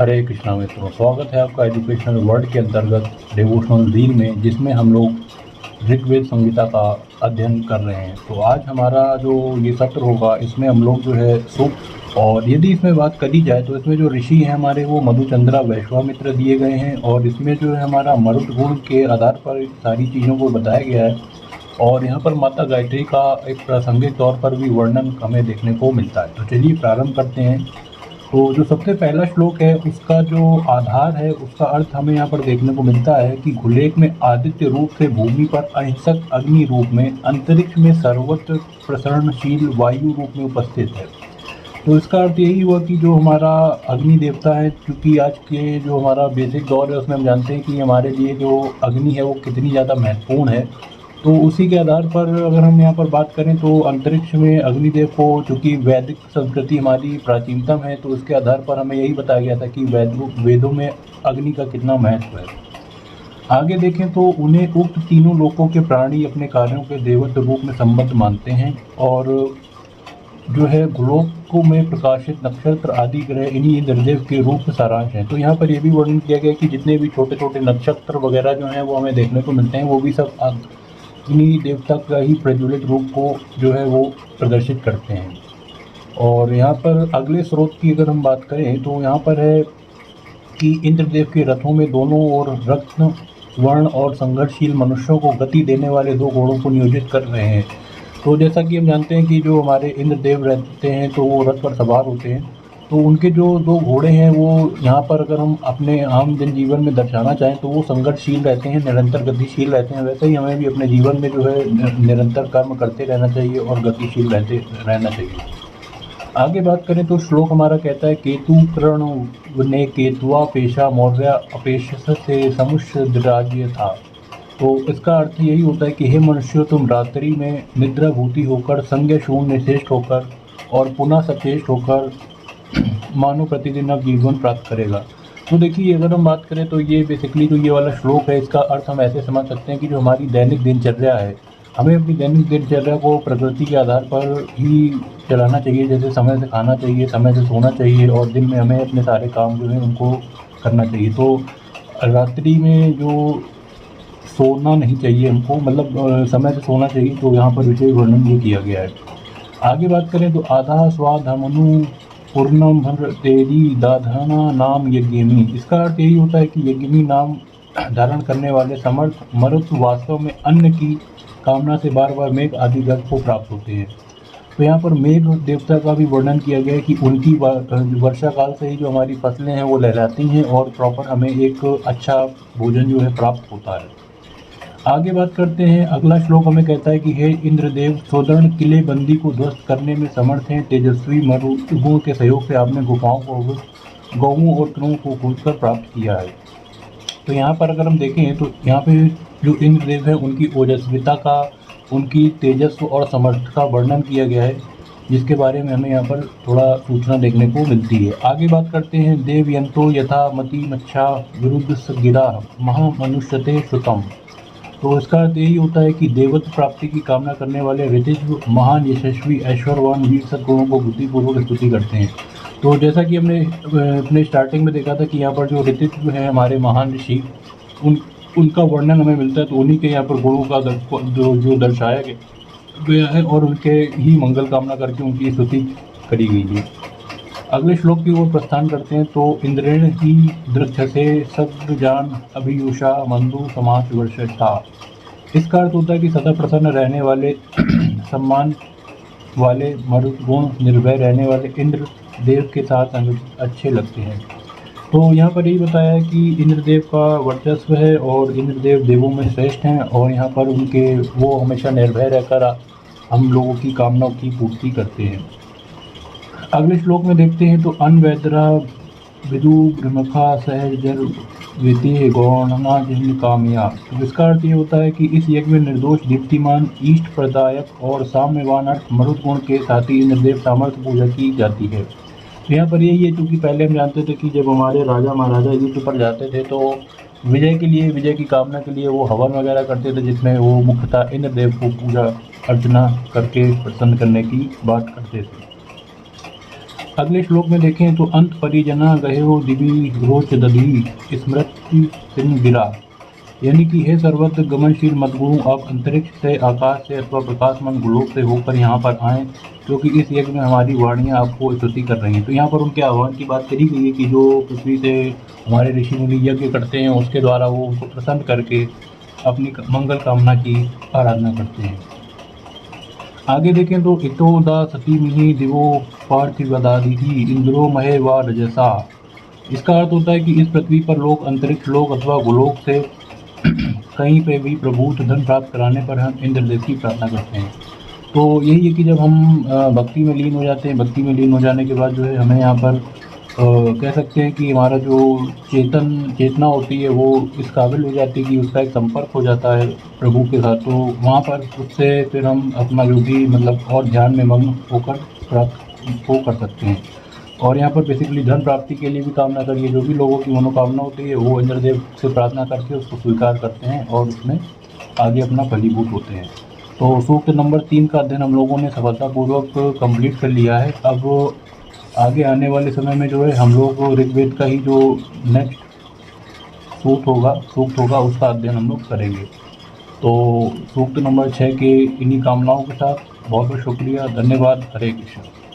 हरे कृष्णा मित्रों, स्वागत है आपका एजुकेशनल वर्ल्ड के अंतर्गत डिवोशनल रील में, जिसमें हम लोग ऋग्वेद संहिता का अध्ययन कर रहे हैं। तो आज हमारा जो ये सत्र होगा, इसमें हम लोग जो है सूक्त, और यदि इसमें बात करी जाए तो इसमें जो ऋषि हैं हमारे, वो मधुचंद्रा वैश्वामित्र दिए गए हैं। और इसमें जो है हमारा मरुत गुण के आधार पर सारी चीज़ों को बताया गया है। और यहाँ पर माता गायत्री का एक प्रासंगिक तौर पर भी वर्णन हमें देखने को मिलता है। तो चलिए प्रारंभ करते हैं। तो जो सबसे पहला श्लोक है, उसका जो आधार है, उसका अर्थ हमें यहाँ पर देखने को मिलता है कि घुलेक में आदित्य रूप से भूमि पर अहिंसक अग्नि रूप में, अंतरिक्ष में सर्वत्र प्रसरणशील वायु रूप में उपस्थित है। तो इसका अर्थ यही हुआ कि जो हमारा अग्नि देवता है, क्योंकि आज के जो हमारा बेसिक दौर है उसमें हम जानते हैं कि हमारे लिए जो अग्नि है वो कितनी ज़्यादा महत्वपूर्ण है। तो उसी के आधार पर अगर हम यहाँ पर बात करें तो अंतरिक्ष में अग्निदेव को, चूँकि वैदिक संस्कृति हमारी प्राचीनतम है, तो उसके आधार पर हमें यही बताया गया था कि वेदों में अग्नि का कितना महत्व है। आगे देखें तो उन्हें उक्त तीनों लोकों के प्राणी अपने कार्यों के देवत्व रूप में संबद्ध मानते हैं। और जो है गोलोकों में प्रकाशित नक्षत्र आदि ग्रह इन्हीं इंद्रदेव के रूप सारांश हैं। तो यहाँ पर यह भी वर्णन किया गया कि जितने भी छोटे छोटे नक्षत्र वगैरह जो हैं वो हमें देखने को मिलते हैं, वो भी सब अग्नि देवता का ही प्रज्वलित रूप को जो है वो प्रदर्शित करते हैं। और यहाँ पर अगले स्रोत की अगर हम बात करें तो यहाँ पर है कि इंद्रदेव के रथों में दोनों ओर रत्न वर्ण और संघर्षशील मनुष्यों को गति देने वाले दो घोड़ों को नियोजित कर रहे हैं। तो जैसा कि हम जानते हैं कि जो हमारे इंद्रदेव रहते हैं तो वो रथ पर सवार होते हैं। तो उनके जो दो घोड़े हैं वो यहाँ पर अगर हम अपने आम दिन जीवन में दर्शाना चाहें तो वो संघर्षशील रहते हैं, निरंतर गतिशील रहते हैं। वैसे ही हमें भी अपने जीवन में जो है निरंतर कर्म करते रहना चाहिए और गतिशील रहना चाहिए। आगे बात करें तो श्लोक हमारा कहता है, केतु कर्ण ने केतुआ पेशा मौर्य अपेश से समुष्य राज्य था। तो इसका अर्थ यही होता है कि हे मनुष्यों, तुम रात्रि में निद्राभूति होकर, संज्ञा शून्य निशेष होकर और पुनः सचेष्ट होकर मानो प्रतिदिन अब जीवन प्राप्त करेगा। तो देखिए, अगर हम बात करें तो ये बेसिकली जो ये वाला श्लोक है, इसका अर्थ हम ऐसे समझ सकते हैं कि जो हमारी दैनिक दिनचर्या है, हमें अपनी दैनिक दिनचर्या को प्रकृति के आधार पर ही चलाना चाहिए। जैसे समय से खाना चाहिए, समय से सोना चाहिए और दिन में हमें अपने सारे काम जो हैं उनको करना चाहिए। तो रात्रि में जो सोना नहीं चाहिए हमको, मतलब समय से सोना चाहिए। तो यहाँ पर विशेष वर्णन ये किया गया है। आगे बात करें तो आधा स्वाधमनु पूर्णम भर तेरी दाधना नाम यज्ञिमी। इसका अर्थ यही होता है कि यज्ञिमी नाम धारण करने वाले समर्थ मरुत वास्तव में अन्न की कामना से बार बार मेघ आदि जग को प्राप्त होते हैं। तो यहाँ पर मेघ देवता का भी वर्णन किया गया है कि उनकी वर्षा काल से ही जो हमारी फसलें हैं वो लहराती हैं और प्रॉपर हमें एक अच्छा भोजन जो है प्राप्त होता है। आगे बात करते हैं, अगला श्लोक हमें कहता है कि हे इंद्रदेव, स्वर्ण किले बंदी को ध्वस्त करने में समर्थ हैं। तेजस्वी मरुगुण के सहयोग से आपने गुफाओं को, गौओं और तृणों को खोदकर प्राप्त किया है। तो यहाँ पर अगर हम देखें तो यहाँ पे जो इंद्रदेव है उनकी ओजस्विता का, उनकी तेजस्व और समर्थ का वर्णन किया गया है, जिसके बारे में हमें यहाँ पर थोड़ा सूचना देखने को मिलती है। आगे बात करते हैं, देवयंतो यथा मति मच्छा विरुद्ध गिरा महामनुष्यते श्रुतम। तो इसका अर्थ यही होता है कि देवत्व प्राप्ति की कामना करने वाले ऋतिज महान यशस्वी ऐश्वर्यवान वीर सद्गुणों को बुद्धिपूर्वक स्तुति करते हैं। तो जैसा कि हमने अपने स्टार्टिंग में देखा था कि यहाँ पर जो ऋतिज हैं हमारे महान ऋषि, उनका वर्णन हमें मिलता है। तो उन्हीं के यहाँ पर गुणों का जो दर्शाया गया है और उनके ही मंगल कामना करके उनकी स्तुति करी गई है। अगले श्लोक की ओर प्रस्थान करते हैं। तो इंद्रेण ही दृक्षसे सद्जान अभियुषा मंदु समास वर्षा। इसका अर्थ होता है कि सदा प्रसन्न रहने वाले, सम्मान वाले, मरुत गुण, निर्भय रहने वाले इंद्र देव के साथ अच्छे लगते हैं। तो यहाँ पर यही बताया है कि इंद्रदेव का वर्चस्व है और इंद्रदेव देवों में श्रेष्ठ हैं और यहाँ पर वो हमेशा निर्भय रहकर हम लोगों की कामनाओं की पूर्ति करते हैं। अगले श्लोक में देखते हैं तो अनवैद्रा विदु ब्रह्मखा सहजर विति गौणना जिन कामया। तो इसका अर्थ ये होता है कि इस यज्ञ में निर्दोष, दीप्तिमान, इष्ट प्रदायक और साम्यवान अर्थ मरुत गुण के साथ ही इंद्रदेव सामर्थ्य पूजा की जाती है। तो यहाँ पर यही है, क्योंकि पहले हम जानते थे कि जब हमारे राजा महाराजा युद्ध पर जाते थे तो विजय के लिए, विजय की कामना के लिए वो हवन वगैरह करते थे, जिसमें वो मुख्यतः इंद्रदेव को पूजा अर्चना करके प्रसन्न करने की बात करते थे। अगले श्लोक में देखें तो अंत परिजना गहेहो दिवी रोच दधी स्मृति सिंह गिरा, यानी कि हे सर्वत्र गमनशील मदगुरु, आप अंतरिक्ष से, आकाश से अथवा प्रकाशमान गोलोक से होकर यहाँ पर आएँ, क्योंकि इस यज्ञ में हमारी वाणियाँ आपको स्तुति कर रही हैं। तो यहाँ पर उनके आह्वान की बात करी गई है कि जो पृथ्वी से हमारे ऋषि मुनि यज्ञ करते हैं उसके द्वारा वो उनको प्रसन्न करके अपनी मंगल कामना की आराधना करते हैं। आगे देखें तो इतो दा सती मिहि दिवो पार्थिवदादिहि इंद्रो महे व रजसा। इसका अर्थ होता है कि इस पृथ्वी पर लोग अंतरिक्ष लोक अथवा गोलोक से कहीं पे भी प्रभुत्व धन प्राप्त कराने पर हम इंद्रदेव की प्रार्थना करते हैं। तो यही है कि जब हम भक्ति में लीन हो जाते हैं, भक्ति में लीन हो जाने के बाद जो है हमें यहाँ पर कह सकते हैं कि हमारा जो चेतना होती है वो इस काबिल हो जाती है कि उसका एक संपर्क हो जाता है प्रभु के साथ। तो वहाँ पर उससे फिर हम अपना जो भी मतलब और ध्यान में मग्न होकर प्राप्त वो कर सकते हैं। और यहाँ पर बेसिकली धन प्राप्ति के लिए भी कामना करिए, जो भी लोगों की मनोकामना होती है वो इंद्रदेव से प्रार्थना करके उसको स्वीकार करते हैं और उसमें आगे अपना फलीभूत होते हैं। तो सूक्त नंबर 3 का अध्ययन हम लोगों ने सफलतापूर्वक कंप्लीट कर लिया है। अब आगे आने वाले समय में जो है हम लोग ऋग्वेद का ही जो नेक्स्ट सूक्त होगा उसका अध्ययन हम लोग करेंगे। तो सूक्त नंबर 6 के इन्हीं कामनाओं के साथ बहुत बहुत शुक्रिया, धन्यवाद, हरे कृष्ण।